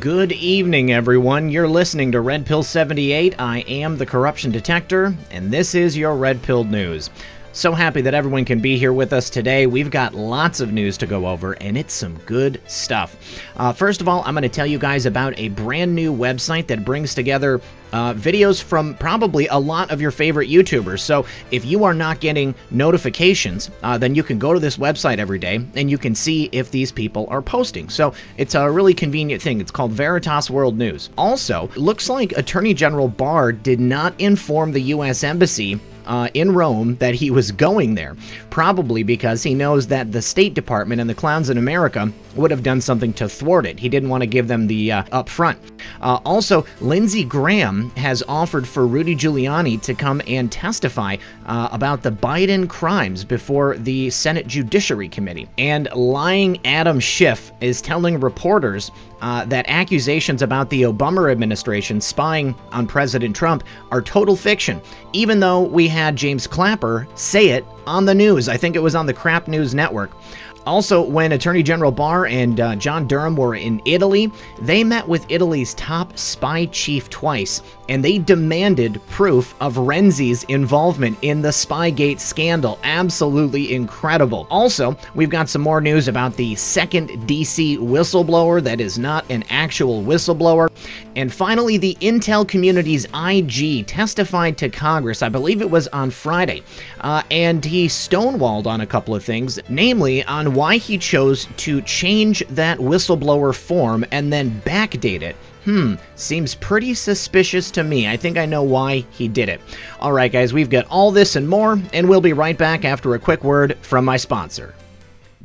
Good evening, everyone. You're listening to Red Pill 78. I am the Corruption Detector, and this is your Red Pill News. So happy that everyone can be here with us today. We've got lots of news to go over, and it's some good stuff. First of all, I'm going to tell you guys about a brand new website that brings together videos from probably a lot of your favorite YouTubers. So if you are not getting notifications, then you can go to this website every day and you can see if these people are posting. So it's a really convenient thing. It's called Veritas World News. Also, it looks like Attorney General Barr did not inform the U.S. Embassy in Rome that he was going there, probably because he knows that the State Department and the clowns in America would have done something to thwart it. He didn't want to give them the up front. Also, Lindsey Graham has offered for Rudy Giuliani to come and testify about the Biden crimes before the Senate Judiciary Committee. And lying Adam Schiff is telling reporters that accusations about the Obama administration spying on President Trump are total fiction, even though we had James Clapper say it on the news. I think it was on the Crap News Network. Also, when Attorney General Barr and John Durham were in Italy, they met with Italy's top spy chief twice, and they demanded proof of Renzi's involvement in the Spygate scandal. Absolutely incredible. Also, we've got some more news about the second DC whistleblower that is not an actual whistleblower. And finally, the Intel community's IG testified to Congress, I believe it was on Friday, and he stonewalled on a couple of things, namely on why he chose to change that whistleblower form and then backdate it. Seems pretty suspicious to me. I think I know why he did it. All right, guys, we've got all this and more, and we'll be right back after a quick word from my sponsor.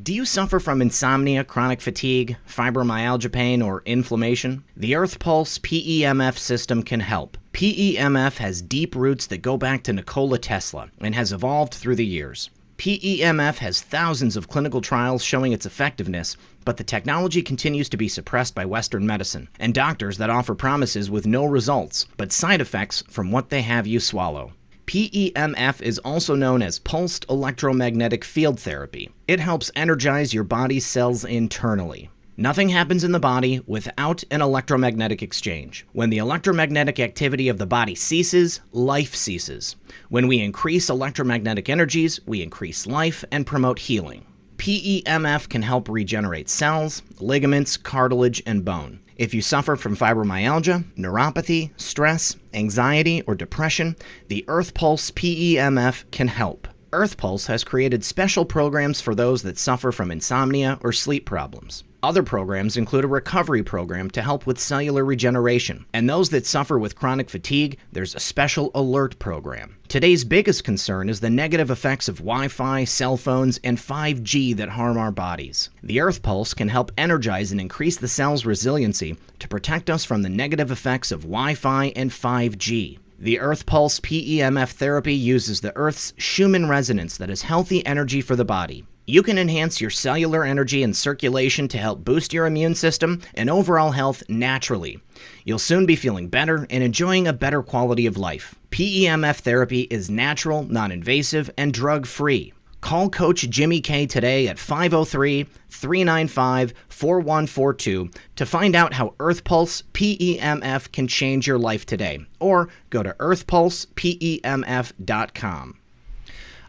Do you suffer from insomnia, chronic fatigue, fibromyalgia pain, or inflammation? The Earth Pulse PEMF system can help. PEMF has deep roots that go back to Nikola Tesla and has evolved through the years. PEMF has thousands of clinical trials showing its effectiveness, but the technology continues to be suppressed by Western medicine and doctors that offer promises with no results, but side effects from what they have you swallow. PEMF is also known as pulsed electromagnetic field therapy. It helps energize your body's cells internally. Nothing happens in the body without an electromagnetic exchange. When the electromagnetic activity of the body ceases, life ceases. When we increase electromagnetic energies, we increase life and promote healing. PEMF can help regenerate cells, ligaments, cartilage, and bone. If you suffer from fibromyalgia, neuropathy, stress, anxiety, or depression, the Earth Pulse PEMF can help. Earth Pulse has created special programs for those that suffer from insomnia or sleep problems. Other programs include a recovery program to help with cellular regeneration. And those that suffer with chronic fatigue, there's a special alert program. Today's biggest concern is the negative effects of Wi-Fi, cell phones, and 5G that harm our bodies. The Earth Pulse can help energize and increase the cell's resiliency to protect us from the negative effects of Wi-Fi and 5G. The Earth Pulse PEMF therapy uses the Earth's Schumann resonance that is healthy energy for the body. You can enhance your cellular energy and circulation to help boost your immune system and overall health naturally. You'll soon be feeling better and enjoying a better quality of life. PEMF therapy is natural, non-invasive, and drug-free. Call Coach Jimmy K today at 503-395-4142 to find out how Earth Pulse PEMF can change your life today, or go to earthpulsepemf.com.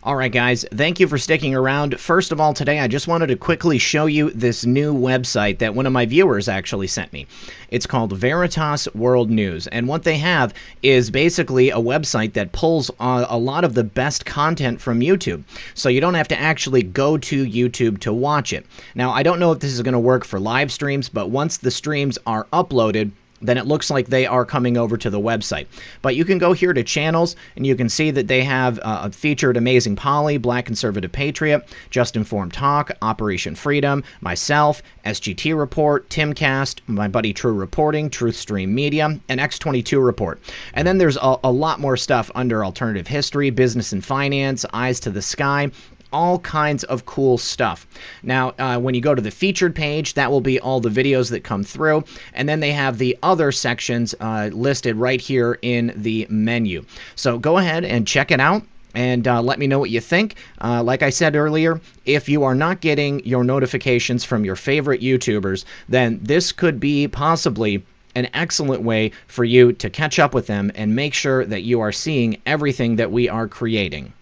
All right, guys, thank you for sticking around. First of all, today I just wanted to quickly show you this new website that one of my viewers actually sent me. It's called Veritas World News, and what they have is basically a website that pulls a lot of the best content from YouTube, so you don't have to actually go to YouTube to watch it. Now, I don't know if this is going to work for live streams, but once the streams are uploaded, then it looks like they are coming over to the website. But you can go here to channels, and you can see that they have featured Amazing Polly, Black Conservative Patriot, Just Informed Talk, Operation Freedom, myself, SGT Report, Timcast, my buddy True Reporting, Truth Stream Media, and X22 Report. And then there's a lot more stuff under Alternative History, Business and Finance, Eyes to the Sky, all kinds of cool stuff. Now, when you go to the featured page, that will be all the videos that come through, and then they have the other sections listed right here in the menu. So go ahead and check it out. and let me know what you think. Like I said earlier, if you are not getting your notifications from your favorite YouTubers, then this could be possibly an excellent way for you to catch up with them and make sure that you are seeing everything that we are creating.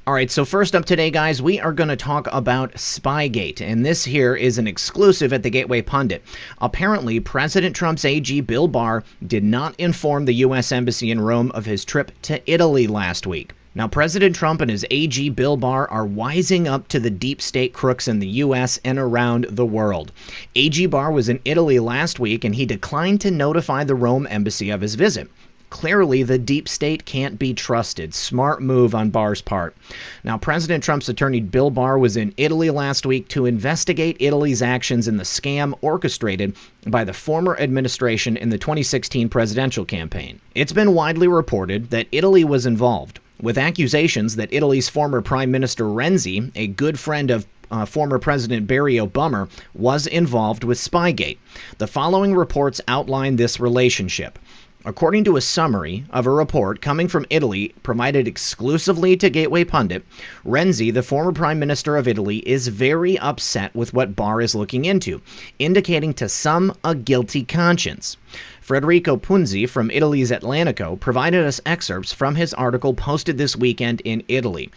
All right, so first up today, guys, we are going to talk about Spygate, and this here is an exclusive at the Gateway Pundit. Apparently, President Trump's AG Bill Barr did not inform the U.S. Embassy in Rome of his trip to Italy last week. Now, President Trump and his AG Bill Barr are wising up to the deep state crooks in the U.S. and around the world. AG Barr was in Italy last week, and he declined to notify the Rome embassy of his visit. Clearly, the deep state can't be trusted. Smart move on Barr's part. Now, President Trump's attorney Bill Barr was in Italy last week to investigate Italy's actions in the scam orchestrated by the former administration in the 2016 presidential campaign. It's been widely reported that Italy was involved, with accusations that Italy's former Prime Minister Renzi, a good friend of former President Barry Obama, was involved with Spygate. The following reports outline this relationship. According to a summary of a report coming from Italy provided exclusively to Gateway Pundit, Renzi, the former Prime Minister of Italy, is very upset with what Barr is looking into, indicating to some a guilty conscience. Federico Punzi from Italy's Atlantico provided us excerpts from his article posted this weekend in Italy.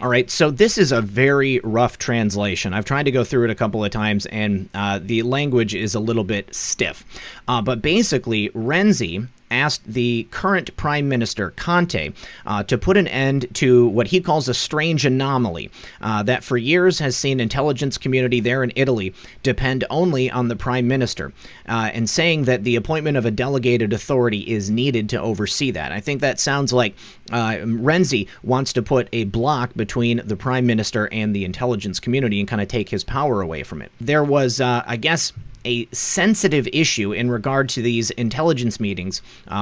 All right, so this is a very rough translation. I've tried to go through it a couple of times, and the language is a little bit stiff. But basically, Renzi asked the current Prime Minister, Conte, to put an end to what he calls a strange anomaly that for years has seen intelligence community there in Italy depend only on the Prime Minister, and saying that the appointment of a delegated authority is needed to oversee that. I think that sounds like Renzi wants to put a block between the Prime Minister and the intelligence community and kind of take his power away from it. There was, I guess, a sensitive issue in regard to these intelligence meetings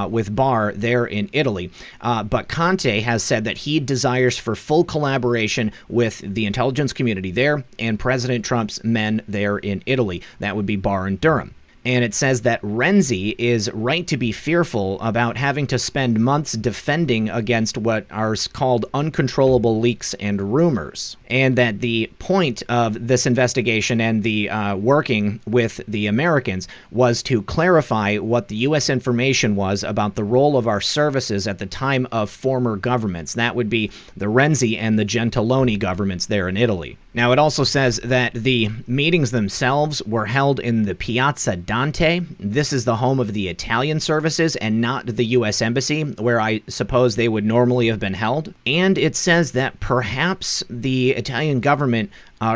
with Barr there in Italy. But Conte has said that he desires for full collaboration with the intelligence community there and President Trump's men there in Italy. That would be Barr and Durham. And it says that Renzi is right to be fearful about having to spend months defending against what are called uncontrollable leaks and rumors. And that the point of this investigation and the working with the Americans was to clarify what the U.S. information was about the role of our services at the time of former governments. That would be the Renzi and the Gentiloni governments there in Italy. Now, it also says that the meetings themselves were held in the Piazza Dante. This is the home of the Italian services and not the U.S. Embassy, where I suppose they would normally have been held. And it says that perhaps the Italian government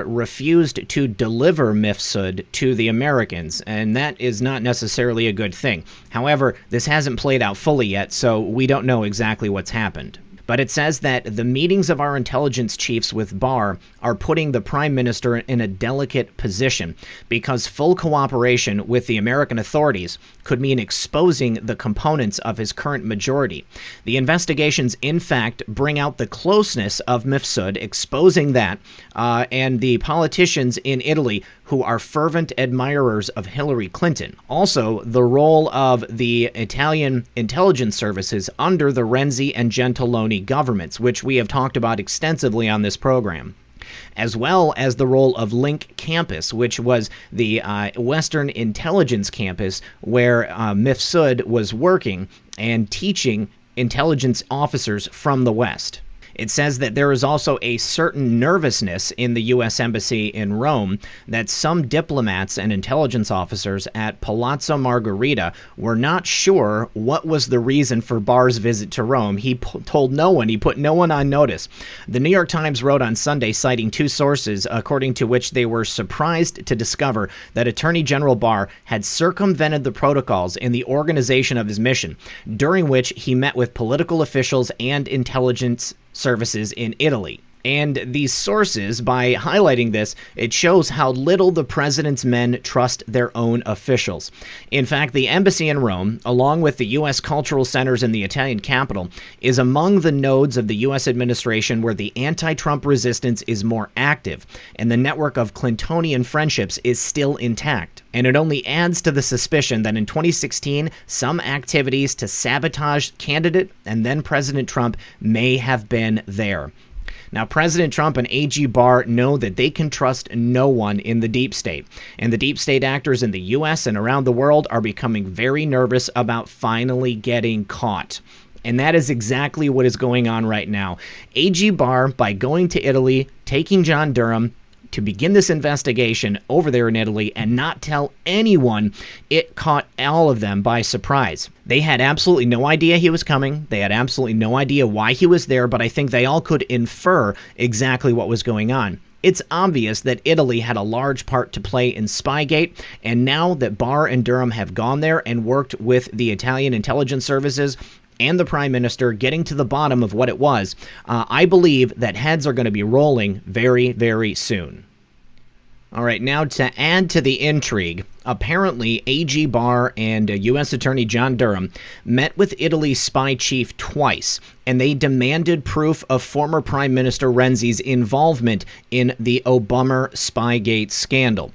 refused to deliver Mifsud to the Americans, and that is not necessarily a good thing. However, this hasn't played out fully yet, so we don't know exactly what's happened. But it says that the meetings of our intelligence chiefs with Barr are putting the Prime Minister in a delicate position because full cooperation with the American authorities could mean exposing the components of his current majority. The investigations, in fact, bring out the closeness of Mifsud, exposing that, and the politicians in Italy who are fervent admirers of Hillary Clinton. Also, the role of the Italian intelligence services under the Renzi and Gentiloni governments, which we have talked about extensively on this program, as well as the role of Link Campus, which was the Western intelligence campus where Mifsud was working and teaching intelligence officers from the West. It says that there is also a certain nervousness in the U.S. Embassy in Rome that some diplomats and intelligence officers at Palazzo Margherita were not sure what was the reason for Barr's visit to Rome. He told no one. He put no one on notice. The New York Times wrote on Sunday, citing two sources, according to which they were surprised to discover that Attorney General Barr had circumvented the protocols in the organization of his mission, during which he met with political officials and intelligence services in Italy. And these sources, by highlighting this, it shows how little the president's men trust their own officials. In fact, the embassy in Rome, along with the U.S. cultural centers in the Italian capital, is among the nodes of the U.S. administration where the anti-Trump resistance is more active, and the network of Clintonian friendships is still intact. And it only adds to the suspicion that in 2016, some activities to sabotage candidate and then President Trump may have been there. Now, President Trump and AG Barr know that they can trust no one in the deep state, and the deep state actors in the U.S. and around the world are becoming very nervous about finally getting caught. And that is exactly what is going on right now. AG Barr, by going to Italy, taking John Durham to begin this investigation over there in Italy and not tell anyone, it caught all of them by surprise. They had absolutely no idea he was coming. They had absolutely no idea why he was there, but I think they all could infer exactly what was going on. It's obvious that Italy had a large part to play in Spygate, and now that Barr and Durham have gone there and worked with the Italian intelligence services and the prime minister getting to the bottom of what it was, I believe that heads are going to be rolling very, very soon. All right, now to add to the intrigue, apparently AG Barr and U.S. Attorney John Durham met with Italy's spy chief twice, and they demanded proof of former Prime Minister Renzi's involvement in the Obama Spygate scandal.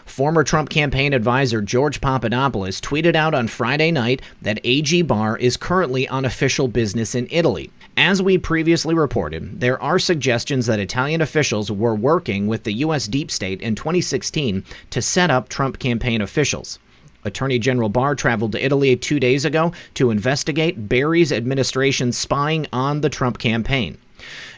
Former Trump campaign advisor George Papadopoulos tweeted out on Friday night that AG Barr is currently on official business in Italy. As we previously reported, there are suggestions that Italian officials were working with the U.S. deep state in 2016 to set up Trump campaign officials. Attorney General Barr traveled to Italy 2 days ago to investigate Barry's administration spying on the Trump campaign.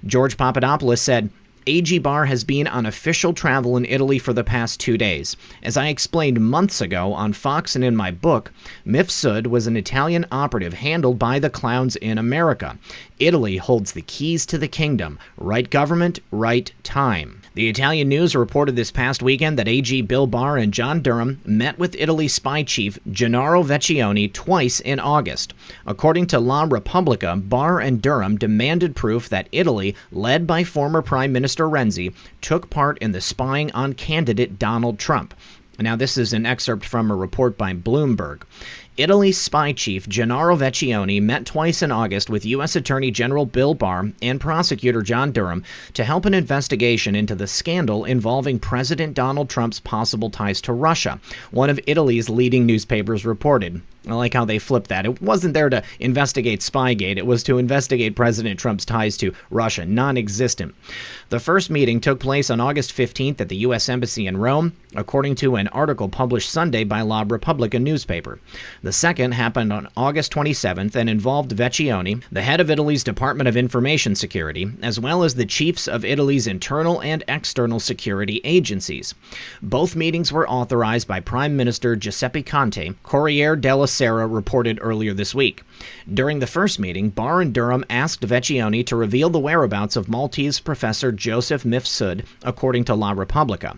George Papadopoulos said, AG Barr has been on official travel in Italy for the past 2 days. As I explained months ago on Fox and in my book, Mifsud was an Italian operative handled by the clowns in America. Italy holds the keys to the kingdom. Right government, right time. The Italian news reported this past weekend that AG Bill Barr and John Durham met with Italy's spy chief Gennaro Vecchione twice in August. According to La Repubblica, Barr and Durham demanded proof that Italy, led by former Prime Minister Renzi, took part in the spying on candidate Donald Trump. Now, this is an excerpt from a report by Bloomberg. Italy's spy chief Gennaro Vecchione met twice in August with U.S. Attorney General Bill Barr and prosecutor John Durham to help an investigation into the scandal involving President Donald Trump's possible ties to Russia, one of Italy's leading newspapers reported. I like how they flipped that. It wasn't there to investigate Spygate. It was to investigate President Trump's ties to Russia, non-existent. The first meeting took place on August 15th at the U.S. Embassy in Rome, according to an article published Sunday by La Repubblica newspaper. The second happened on August 27th and involved Vecchione, the head of Italy's Department of Information Security, as well as the chiefs of Italy's internal and external security agencies. Both meetings were authorized by Prime Minister Giuseppe Conte, Corriere della Sera reported earlier this week. During the first meeting, Barr and Durham asked Vecchione to reveal the whereabouts of Maltese professor Joseph Mifsud, according to La Repubblica.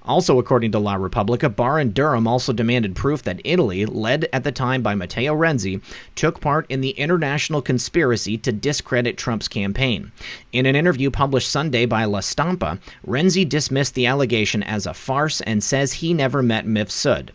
Also, according to La Repubblica, Barr and Durham also demanded proof that Italy, led at the time by Matteo Renzi, took part in the international conspiracy to discredit Trump's campaign. In an interview published Sunday by La Stampa, Renzi dismissed the allegation as a farce and says he never met Mifsud.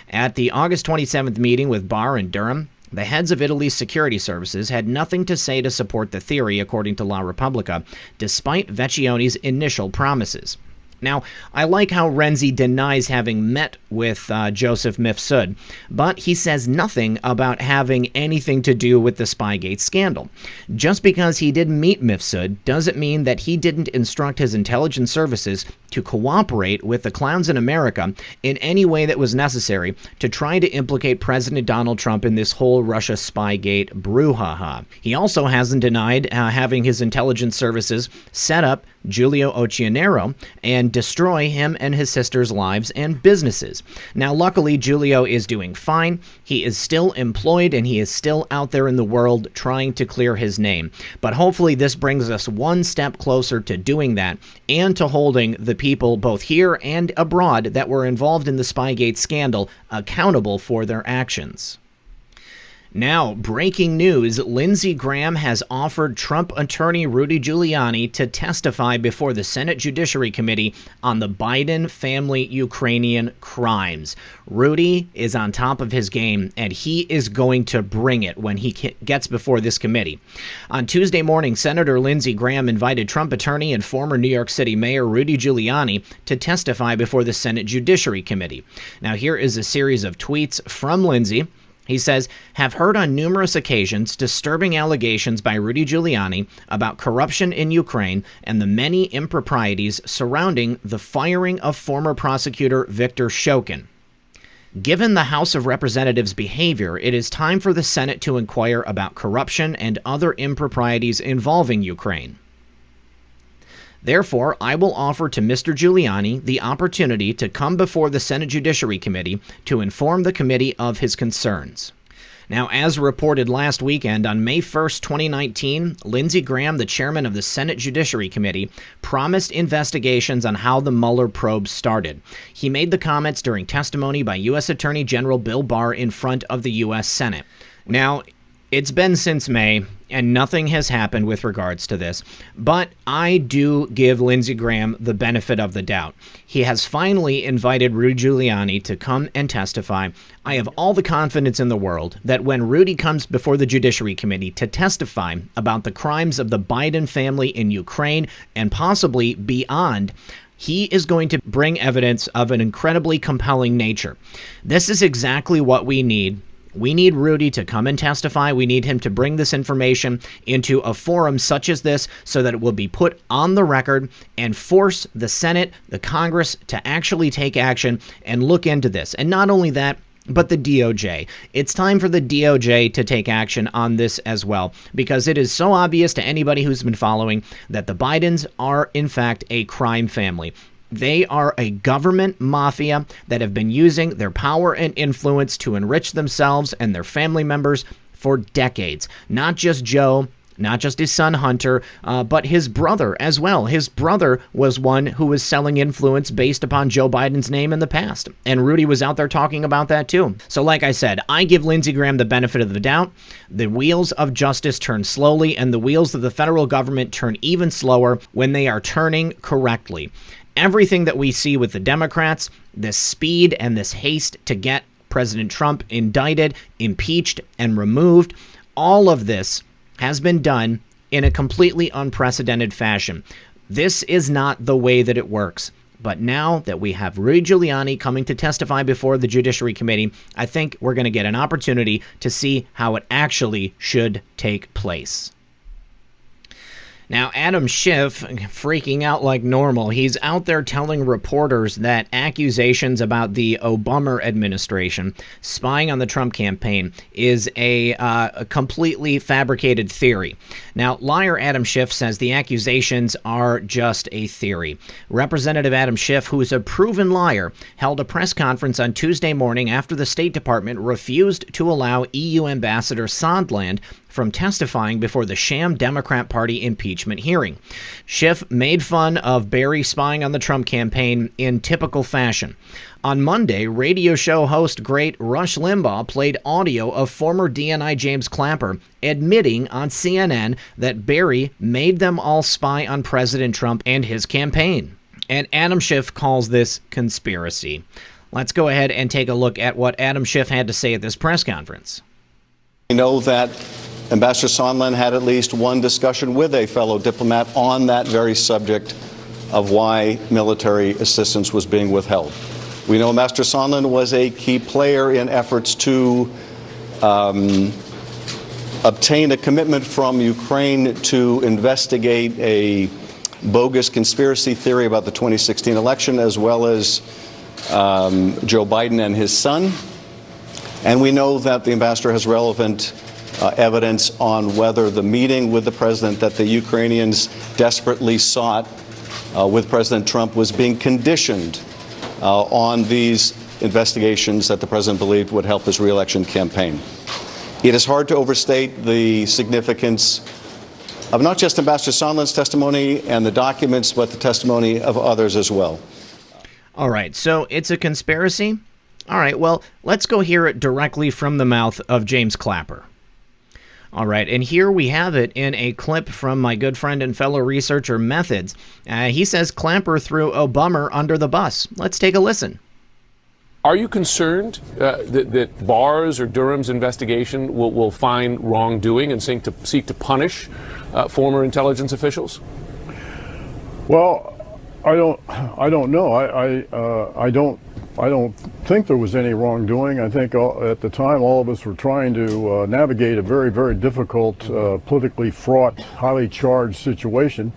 At the August 27th meeting with Barr and Durham, the heads of Italy's security services had nothing to say to support the theory, according to La Repubblica, despite Vecchione's initial promises. Now, I like how Renzi denies having met with Joseph Mifsud, but he says nothing about having anything to do with the Spygate scandal. Just because he didn't meet Mifsud doesn't mean that he didn't instruct his intelligence services to cooperate with the clowns in America in any way that was necessary to try to implicate President Donald Trump in this whole Russia Spygate brouhaha. He also hasn't denied having his intelligence services set up Giulio Occhionero and destroy him and his sister's lives and businesses. Now, luckily, Giulio is doing fine. He is still employed and he is still out there in the world trying to clear his name. But hopefully this brings us one step closer to doing that and to holding the people both here and abroad that were involved in the Spygate scandal accountable for their actions. Now, breaking news, Lindsey Graham has offered Trump attorney Rudy Giuliani to testify before the Senate Judiciary Committee on the Biden family Ukrainian crimes. Rudy is on top of his game, and he is going to bring it when he gets before this committee. On Tuesday morning, Senator Lindsey Graham invited Trump attorney and former New York City Mayor Rudy Giuliani to testify before the Senate Judiciary Committee. Now, here is a series of tweets from Lindsey. He says, have heard on numerous occasions disturbing allegations by Rudy Giuliani about corruption in Ukraine and the many improprieties surrounding the firing of former prosecutor Viktor Shokin. Given the House of Representatives' behavior, it is time for the Senate to inquire about corruption and other improprieties involving Ukraine. Therefore, I will offer to Mr. Giuliani the opportunity to come before the Senate Judiciary Committee to inform the committee of his concerns. Now, as reported last weekend, on May 1st, 2019, Lindsey Graham, the chairman of the Senate Judiciary Committee, promised investigations on how the Mueller probe started. He made the comments during testimony by U.S. Attorney General Bill Barr in front of the U.S. Senate. Now, it's been since May, and nothing has happened with regards to this, but I do give Lindsey Graham the benefit of the doubt. He has finally invited Rudy Giuliani to come and testify. I have all the confidence in the world that when Rudy comes before the Judiciary Committee to testify about the crimes of the Biden family in Ukraine and possibly beyond, he is going to bring evidence of an incredibly compelling nature. This is exactly what we need. We need Rudy to come and testify. We need him to bring this information into a forum such as this so that it will be put on the record and force the Senate, the Congress, to actually take action and look into this. And not only that, but the DOJ. It's time for the DOJ to take action on this as well, because it is so obvious to anybody who's been following that the Bidens are, in fact, a crime family. They are a government mafia that have been using their power and influence to enrich themselves and their family members for decades. Not just Joe, not just his son Hunter, but his brother as well. His brother was one who was selling influence based upon Joe Biden's name in the past. And Rudy was out there talking about that too. So like I said, I give Lindsey Graham the benefit of the doubt. The wheels of justice turn slowly, and the wheels of the federal government turn even slower when they are turning correctly. Everything that we see with the Democrats, this speed and this haste to get President Trump indicted, impeached, and removed, all of this has been done in a completely unprecedented fashion. This is not the way that it works. But now that we have Rudy Giuliani coming to testify before the Judiciary Committee, I think we're going to get an opportunity to see how it actually should take place. Now, Adam Schiff, freaking out like normal, he's out there telling reporters that accusations about the Obama administration spying on the Trump campaign is a completely fabricated theory. Now, liar Adam Schiff says the accusations are just a theory. Representative Adam Schiff, who is a proven liar, held a press conference on Tuesday morning after the State Department refused to allow EU Ambassador Sondland from testifying before the sham Democrat Party impeachment hearing. Schiff made fun of Barry spying on the Trump campaign in typical fashion. On Monday, radio show host great Rush Limbaugh played audio of former DNI James Clapper admitting on CNN that Barry made them all spy on President Trump and his campaign. And Adam Schiff calls this conspiracy. Let's go ahead and take a look at what Adam Schiff had to say at this press conference. We know that Ambassador Sondland had at least one discussion with a fellow diplomat on that very subject of why military assistance was being withheld. We know Ambassador Sondland was a key player in efforts to obtain a commitment from Ukraine to investigate a bogus conspiracy theory about the 2016 election, as well as Joe Biden and his son. And we know that the ambassador has relevant evidence on whether the meeting with the president that the Ukrainians desperately sought with President Trump was being conditioned on these investigations that the president believed would help his re-election campaign. It is hard to overstate the significance of not just Ambassador Sondland's testimony and the documents, but the testimony of others as well. All right, so it's a conspiracy. All right, well, let's go hear it directly from the mouth of James Clapper. All right, and here we have it in a clip from my good friend and fellow researcher, Methods. He says Clapper threw a bummer under the bus. Let's take a listen. Are you concerned that Barr's or Durham's investigation will find wrongdoing and seek to punish former intelligence officials? Well, I don't know. I don't think there was any wrongdoing. I think at the time all of us were trying to navigate a very, very difficult, politically fraught, highly charged situation.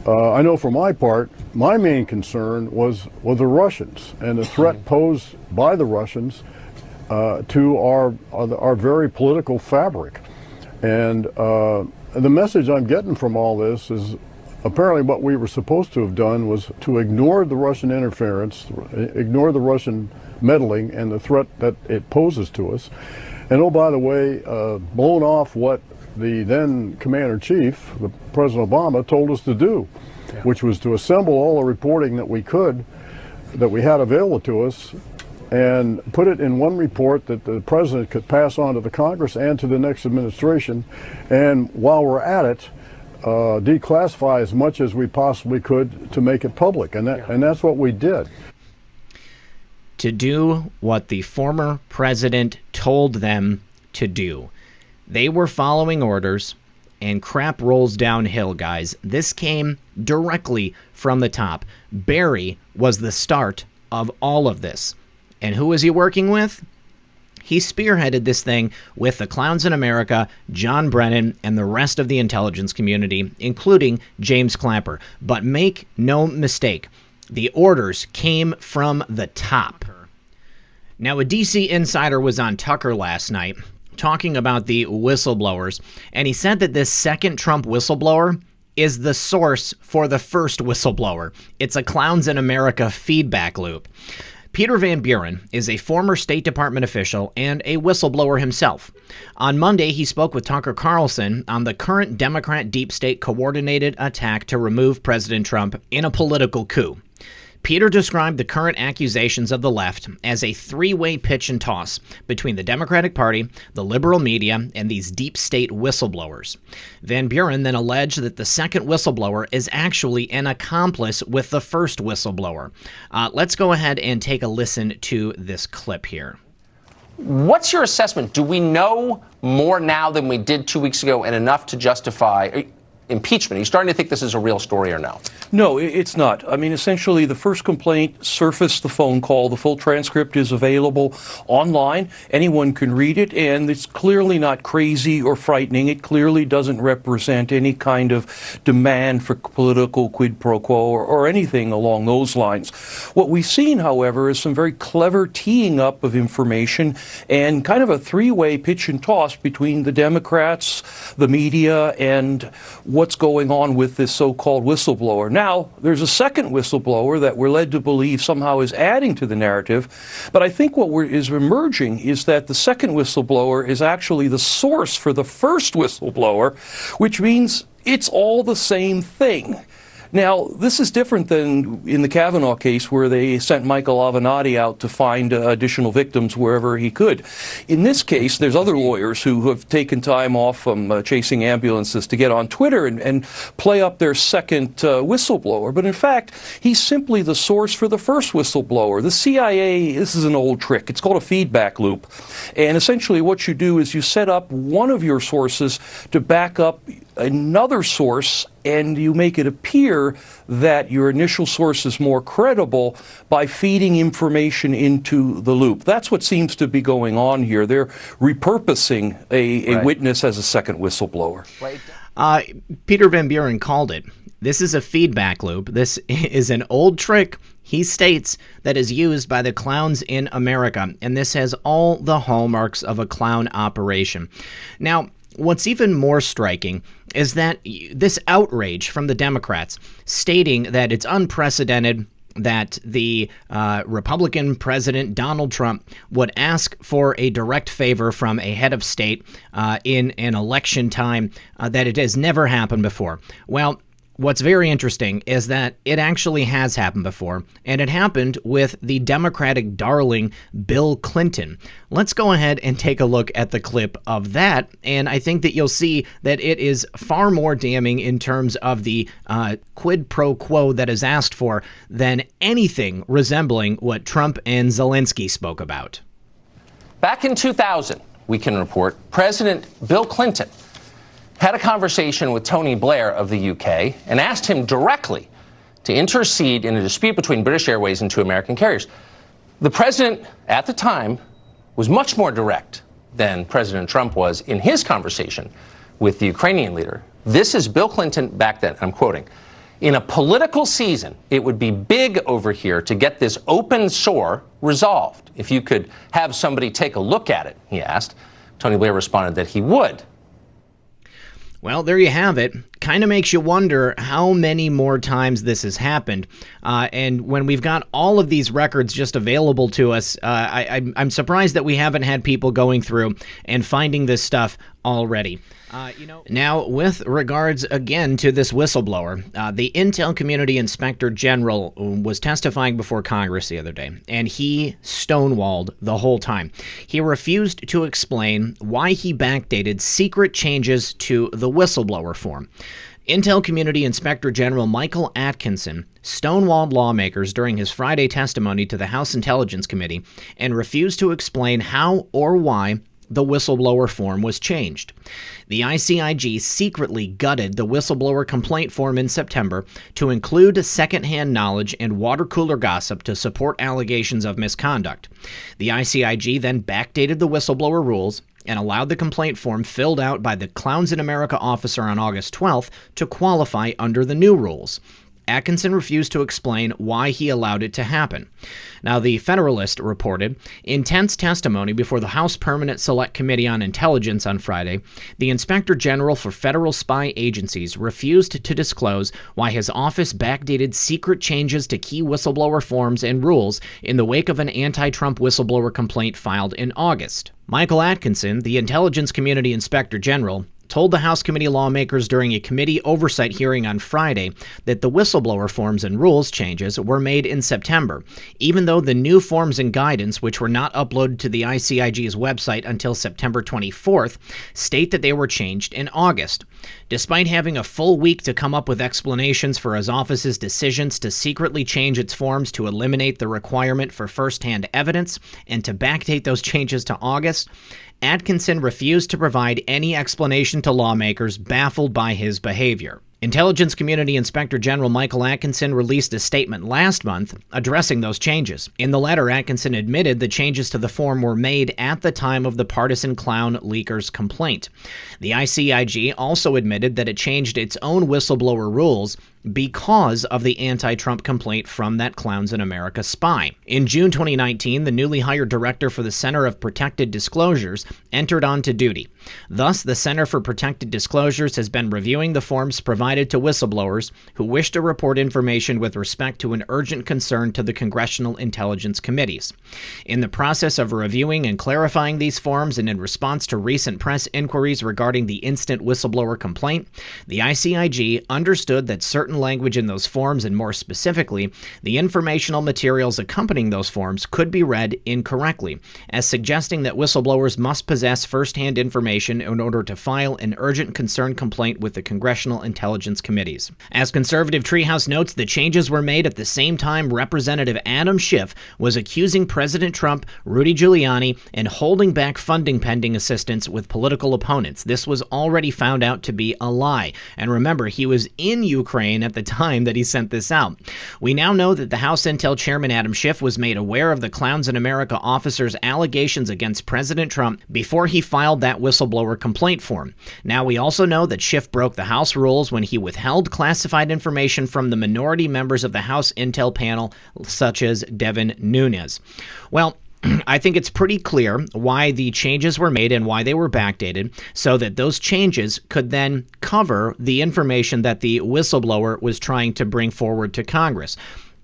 I know for my part, my main concern was the Russians and the threat posed by the Russians to our very political fabric. And the message I'm getting from all this is apparently what we were supposed to have done was to ignore the Russian interference, ignore the Russian meddling and the threat that it poses to us. And oh, by the way, blown off what the then Commander-in-Chief, President Obama, told us to do, which was to assemble all the reporting that we had available to us, and put it in one report that the President could pass on to the Congress and to the next administration. And while we're at it, declassify as much as we possibly could to make it public, and that's what we did. To do what the former president told them to do. They were following orders, and crap rolls downhill, guys. This came directly from the top. Barry was the start of all of this. And who was he working with? He spearheaded this thing with the clowns in America, John Brennan, and the rest of the intelligence community, including James Clapper. But make no mistake, the orders came from the top. Now, a DC insider was on Tucker last night talking about the whistleblowers, and he said that this second Trump whistleblower is the source for the first whistleblower. It's a clowns in America feedback loop. Peter Van Buren is a former State Department official and a whistleblower himself. On Monday, he spoke with Tucker Carlson on the current Democrat deep state coordinated attack to remove President Trump in a political coup. Peter described the current accusations of the left as a three-way pitch and toss between the Democratic Party, the liberal media, and these deep state whistleblowers. Van Buren then alleged that the second whistleblower is actually an accomplice with the first whistleblower. Let's go ahead and take a listen to this clip here. What's your assessment? Do we know more now than we did 2 weeks ago and enough to justify impeachment? Are you starting to think this is a real story or no? No, it's not. I mean, essentially, the first complaint surfaced the phone call. The full transcript is available online. Anyone can read it, and it's clearly not crazy or frightening. It clearly doesn't represent any kind of demand for political quid pro quo or anything along those lines. What we've seen, however, is some very clever teeing up of information and kind of a three-way pitch and toss between the Democrats, the media, and what's going on with this so-called whistleblower. Now, there's a second whistleblower that we're led to believe somehow is adding to the narrative, but I think what is emerging is that the second whistleblower is actually the source for the first whistleblower, which means it's all the same thing. Now, this is different than in the Kavanaugh case where they sent Michael Avenatti out to find additional victims wherever he could. In this case, there's other lawyers who have taken time off from chasing ambulances to get on Twitter and play up their second whistleblower. But in fact, he's simply the source for the first whistleblower. The CIA, this is an old trick. It's called a feedback loop. And essentially what you do is you set up one of your sources to back up another source, and you make it appear that your initial source is more credible by feeding information into the loop. That's what seems to be going on here. They're repurposing a witness as a second whistleblower. Peter Van Buren called it. This is a feedback loop. This is an old trick, he states, that is used by the clowns in America, and this has all the hallmarks of a clown operation. Now, what's even more striking is that this outrage from the Democrats stating that it's unprecedented that the Republican President Donald Trump would ask for a direct favor from a head of state in an election time, that it has never happened before. Well, what's very interesting is that it actually has happened before, and it happened with the Democratic darling Bill Clinton. Let's go ahead and take a look at the clip of that, and I think that you'll see that it is far more damning in terms of the quid pro quo that is asked for than anything resembling what Trump and Zelensky spoke about. Back in 2000, we can report, President Bill Clinton had a conversation with Tony Blair of the UK and asked him directly to intercede in a dispute between British Airways and two American carriers. The president at the time was much more direct than President Trump was in his conversation with the Ukrainian leader. This is Bill Clinton back then, I'm quoting, "In a political season, it would be big over here to get this open sore resolved. If you could have somebody take a look at it," he asked. Tony Blair responded that he would. Well, there you have it. Kind of makes you wonder how many more times this has happened. And when we've got all of these records just available to us, I'm surprised that we haven't had people going through and finding this stuff already. Now, with regards again to this whistleblower, the Intel Community Inspector General was testifying before Congress the other day, and he stonewalled the whole time. He refused to explain why he backdated secret changes to the whistleblower form. Intel Community Inspector General Michael Atkinson stonewalled lawmakers during his Friday testimony to the House Intelligence Committee and refused to explain how or why the whistleblower form was changed. The ICIG secretly gutted the whistleblower complaint form in September to include secondhand knowledge and water cooler gossip to support allegations of misconduct. The ICIG then backdated the whistleblower rules and allowed the complaint form filled out by the Clowns in America officer on August 12th to qualify under the new rules. Atkinson refused to explain why he allowed it to happen. Now, the Federalist reported, in tense testimony before the House Permanent Select Committee on Intelligence on Friday, the Inspector General for federal spy agencies refused to disclose why his office backdated secret changes to key whistleblower forms and rules in the wake of an anti-Trump whistleblower complaint filed in August. Michael Atkinson, the Intelligence Community Inspector General, told the House committee lawmakers during a committee oversight hearing on Friday that the whistleblower forms and rules changes were made in September, even though the new forms and guidance, which were not uploaded to the ICIG's website until September 24th, state that they were changed in August. Despite having a full week to come up with explanations for his office's decisions to secretly change its forms to eliminate the requirement for first-hand evidence and to backdate those changes to August, Atkinson refused to provide any explanation to lawmakers baffled by his behavior. Intelligence Community Inspector General Michael Atkinson released a statement last month addressing those changes. In the letter, Atkinson admitted the changes to the form were made at the time of the partisan clown leaker's complaint. The ICIG also admitted that it changed its own whistleblower rules because of the anti-Trump complaint from that Clowns in America spy. In June 2019, the newly hired director for the Center of Protected Disclosures entered onto duty. Thus, the Center for Protected Disclosures has been reviewing the forms provided to whistleblowers who wish to report information with respect to an urgent concern to the Congressional Intelligence Committees. In the process of reviewing and clarifying these forms and in response to recent press inquiries regarding the instant whistleblower complaint, the ICIG understood that certain language in those forms, and more specifically, the informational materials accompanying those forms, could be read incorrectly, as suggesting that whistleblowers must possess first-hand information in order to file an urgent concern complaint with the Congressional Intelligence Committees. As Conservative Treehouse notes, the changes were made at the same time Representative Adam Schiff was accusing President Trump, Rudy Giuliani, and holding back funding pending assistance with political opponents. This was already found out to be a lie. And remember, he was in Ukraine at the time that he sent this out. We now know that the House Intel Chairman Adam Schiff was made aware of the Clowns in America officer's allegations against President Trump before he filed that whistleblower complaint form. Now, we also know that Schiff broke the House rules when he withheld classified information from the minority members of the House Intel panel, such as Devin Nunes. Well, I think it's pretty clear why the changes were made and why they were backdated, so that those changes could then cover the information that the whistleblower was trying to bring forward to Congress.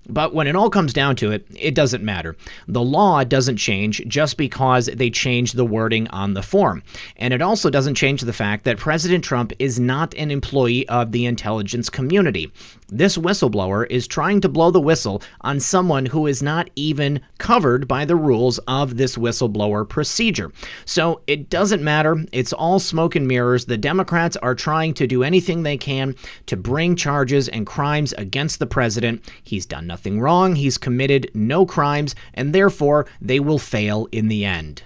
But when it all comes down to it, it doesn't matter. The law doesn't change just because they change the wording on the form. And it also doesn't change the fact that President Trump is not an employee of the intelligence community. This whistleblower is trying to blow the whistle on someone who is not even covered by the rules of this whistleblower procedure. So it doesn't matter. It's all smoke and mirrors. The Democrats are trying to do anything they can to bring charges and crimes against the president. He's done nothing wrong. He's committed no crimes, and therefore they will fail in the end.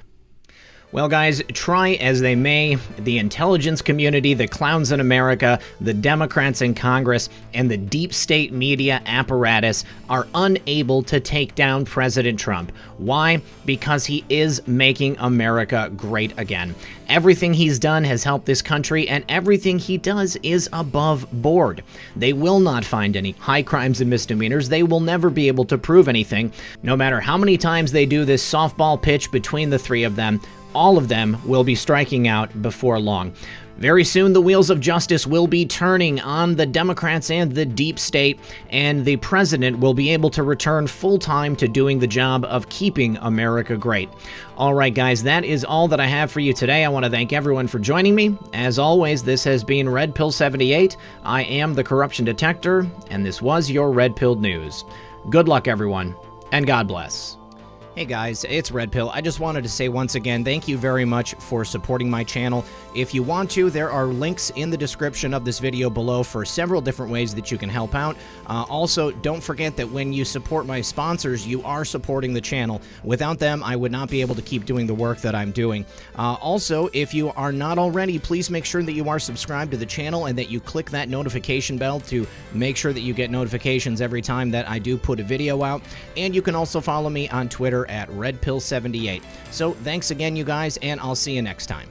Well, guys, try as they may, the intelligence community, the clowns in America, the Democrats in Congress, and the deep state media apparatus are unable to take down President Trump. Why? Because he is making America great again. Everything he's done has helped this country, and everything he does is above board. They will not find any high crimes and misdemeanors. They will never be able to prove anything. No matter how many times they do this softball pitch between the three of them, all of them will be striking out before long. Very soon, the wheels of justice will be turning on the Democrats and the deep state, and the president will be able to return full-time to doing the job of keeping America great. All right, guys, that is all that I have for you today. I want to thank everyone for joining me. As always, this has been Red Pill 78. I am the Corruption Detector, and this was your Red Pill News. Good luck, everyone, and God bless. Hey guys, it's Red Pill. I just wanted to say once again, thank you very much for supporting my channel. If you want to, there are links in the description of this video below for several different ways that you can help out. Also, don't forget that when you support my sponsors, you are supporting the channel. Without them, I would not be able to keep doing the work that I'm doing. Also, if you are not already, please make sure that you are subscribed to the channel and that you click that notification bell to make sure that you get notifications every time that I do put a video out. And you can also follow me on Twitter at RedPill78. So thanks again, you guys, and I'll see you next time.